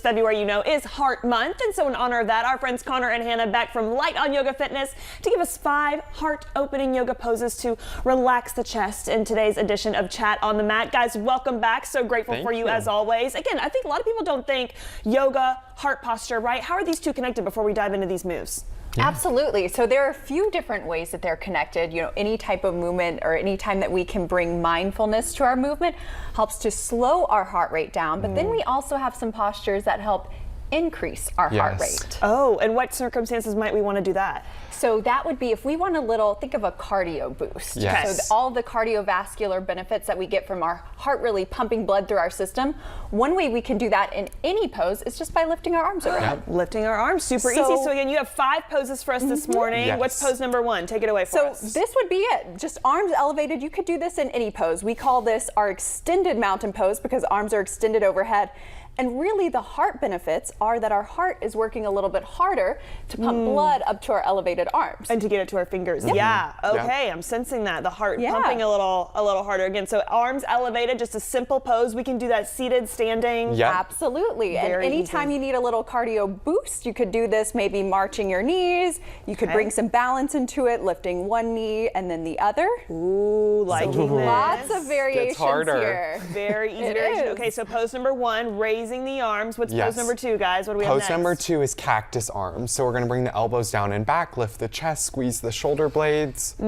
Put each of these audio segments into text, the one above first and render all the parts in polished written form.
February, you know, is Heart Month. And so in honor of that, our friends Connor and Hannah back from Light on Yoga Fitness to give us 5 heart-opening yoga poses to relax the chest in today's edition of Chat on the Mat. Guys, welcome back. So grateful for you as always. Again, I think a lot of people don't think yoga, heart posture, right? How are these two connected before we dive into these moves? Yeah. Absolutely. So there are a few different ways that they're connected. You know, any type of movement or any time that we can bring mindfulness to our movement helps to slow our heart rate down. But then we also have some postures that help increase our heart rate. Oh, and what circumstances might we want to do that? So that would be if we want a little, think of a cardio boost. Yes. So all the cardiovascular benefits that we get from our heart really pumping blood through our system, one way we can do that in any pose is just by lifting our arms overhead. Lifting our arms, super easy. So again, you have 5 poses for us this morning. Yes. What's pose number 1? Take it away for us. So this would be it, just arms elevated. You could do this in any pose. We call this our extended mountain pose because arms are extended overhead. And really the heart benefits are that our heart is working a little bit harder to pump blood up to our elevated arms. And to get it to our fingers. Yeah, okay, I'm sensing that. The heart pumping a little harder. Again, so arms elevated, just a simple pose. We can do that seated, standing. Absolutely. And anytime you need a little cardio boost, you could do this maybe marching your knees. You could bring some balance into it, lifting one knee and then the other. Ooh, liking this. Lots of variations here. Very easy variation. Okay, so pose number 1, raising the arms. What's pose number 2, guys? What do we have next? Pose number 2 is cactus arms. So we're going to bring the elbows down and back, lift the chest, squeeze the shoulder blades. I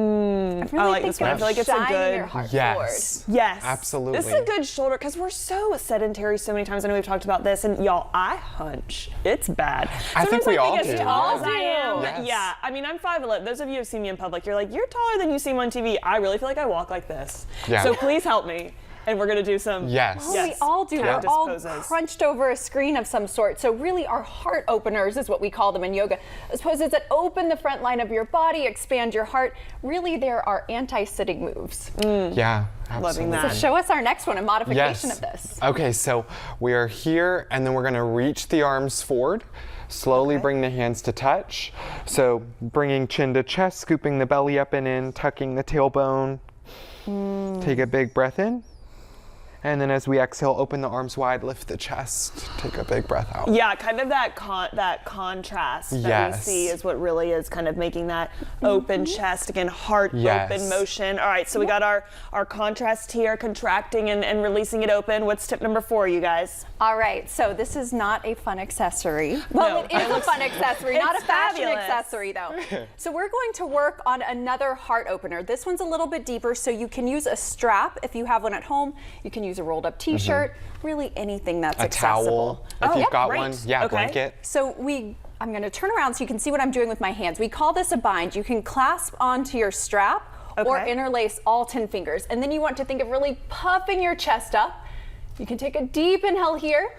like this one. I feel like it's a good. Yes. Absolutely. This is a good shoulder because we're so sedentary so many times. I know we've talked about this, and y'all, I hunch. It's bad. I think we all do. Yes. Yeah. I mean, I'm 5'11". Those of you who've seen me in public, you're like, you're taller than you seem on TV. I really feel like I walk like this. Yeah. So please help me. And we're going to do some. Yes. Well, we all do. We're all poses. Crunched over a screen of some sort. So really our heart openers is what we call them in yoga. Those poses that open the front line of your body, expand your heart. Really, there are anti-sitting moves. Yeah, absolutely. Loving that. So show us our next one, a modification of this. Okay, so we are here and then we're going to reach the arms forward. Slowly bring the hands to touch. So bringing chin to chest, scooping the belly up and in, tucking the tailbone. Take a big breath in. And then as we exhale, open the arms wide, lift the chest, take a big breath out. Yeah, kind of that contrast that we see is what really is kind of making that open chest, again, heart open motion. All right, so we got our contrast here, contracting and releasing it open. What's tip number 4, you guys? All right, so this is not a fun accessory. Well, it is a fun accessory, not a fashion accessory though. So we're going to work on another heart opener. This one's a little bit deeper, so you can use a strap if you have one at home. You can use a rolled up t-shirt, really anything that's accessible. A towel, if you've got one. Yeah, blanket. So I'm going to turn around so you can see what I'm doing with my hands. We call this a bind. You can clasp onto your strap or interlace all 10 fingers. And then you want to think of really puffing your chest up. You can take a deep inhale here.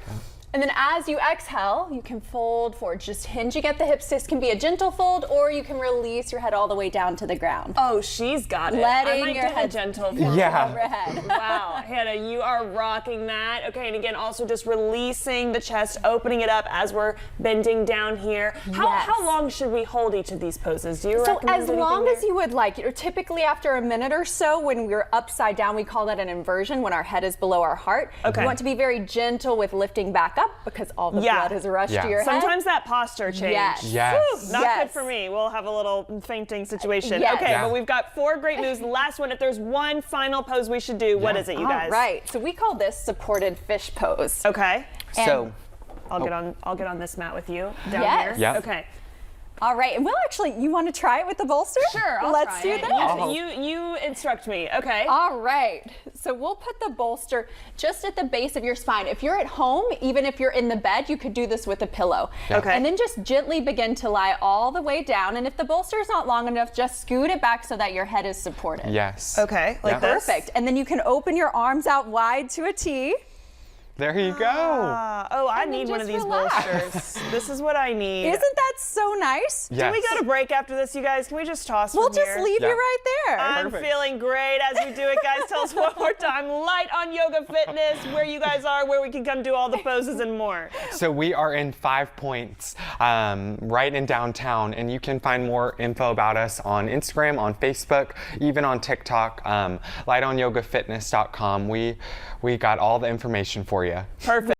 And then as you exhale, you can fold forward, just hinging at the hips. This can be a gentle fold, or you can release your head all the way down to the ground. Oh, she's got it. Letting your head gentle fold overhead. Wow, Hannah, you are rocking that. Okay, and again, also just releasing the chest, opening it up as we're bending down here. How long should we hold each of these poses? Do you recommend as long as you would like. You know, typically after a minute or so, when we're upside down, we call that an inversion, when our head is below our heart. You want to be very gentle with lifting back up, because all the blood has rushed to your head. Sometimes that posture change. Yes. Not good for me. We'll have a little fainting situation. Okay, but we've got 4 great moves. The last one, if there's one final pose we should do, what is it, you guys? All right. So we call this supported fish pose. Okay. So I'll get on this mat with you down here. Yeah. Okay. All right, and we'll actually, you want to try it with the bolster? Sure, Let's do that. You instruct me, okay. All right, so we'll put the bolster just at the base of your spine. If you're at home, even if you're in the bed, you could do this with a pillow. Okay. And then just gently begin to lie all the way down, and if the bolster is not long enough, just scoot it back so that your head is supported. Yes. Okay, like this? Perfect, and then you can open your arms out wide to a T. There you go. I need one of these bolsters. This is what I need. Isn't that so nice? Yes. Do we go to break after this, you guys? Can we just toss We'll from just here? leave you right there. I'm feeling great as we do it, guys. Tell us one more time. Light on Yoga Fitness, where you guys are, where we can come do all the poses and more. So we are in 5 Points, right in downtown, and you can find more info about us on Instagram, on Facebook, even on TikTok, lightonyogafitness.com. We got all the information for you. Perfect.